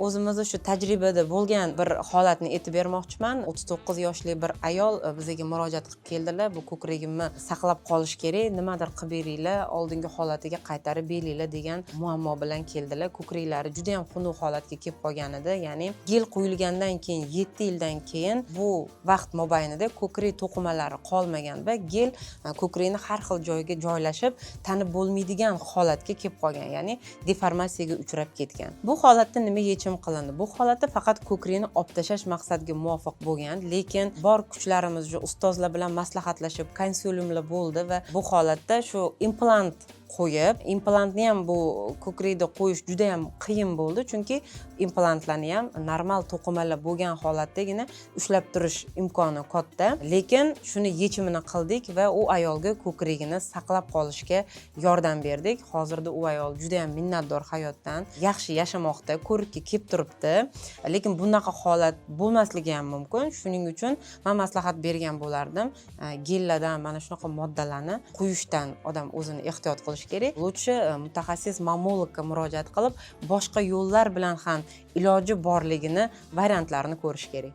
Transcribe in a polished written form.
o'zimizni shu tajribada bo'lgan bir holatni aytib bermoqchiman. 39 yoshli bir ayol bizga murojaat qilib keldilar. Bu ko'kragimni saqlab qolish kerak, nimadir qilib beringlar, oldingi holatiga qaytarib beringlar degan muammo bilan keldilar. Ko'kraklari juda ham xunuk holatga kelib qolgan edi. Ya'ni gel qo'yilgandan keyin 7 yildan keyin bu vaqt mobaynida ko'krak to'qimalari qolmagan va gel ko'krakni har xil joyga joylashib, tanib bo'lmaydigan holatga kelib qolgan, ya'ni deformatsiyaga uchrab ketgan. Bu holatda nima yechim qilindi? Bu holatda faqat ko'krakni olib tashlash maqsadga muvofiq bo'lgan, lekin bor kuchlarimiz ustozlar bilan maslahatlashib, konsulyumlar bo'ldi va bu holatda shu implant qo'yib, implantni ham bu ko'krakda qo'yish juda ham qiyin bo'ldi, chunki implantlarni ham normal to'qimalar bo'lgan holatdagina ushlab turish imkoni katta. Lekin shuni yechimini qildik va u ayolga ko'kragini saqlab qolishga yordam berdik. Hozirda u ayol juda ham minnatdor hayotdan, yaxshi yashamoqda, ko'rikka kelib turibdi. Lekin bunaqa holat bo'lmasligi ham mumkin. Shuning uchun men maslahat bergan bo'lardim. Gellardan mana shunaqa moddalarni quyishdan odam o'zini ehtiyot qilish kerak. Lutchi mutaxassis mamologga murojaat qilib, boshqa yo'llar bilan ham iloji borligini, variantlarini ko'rish kerak.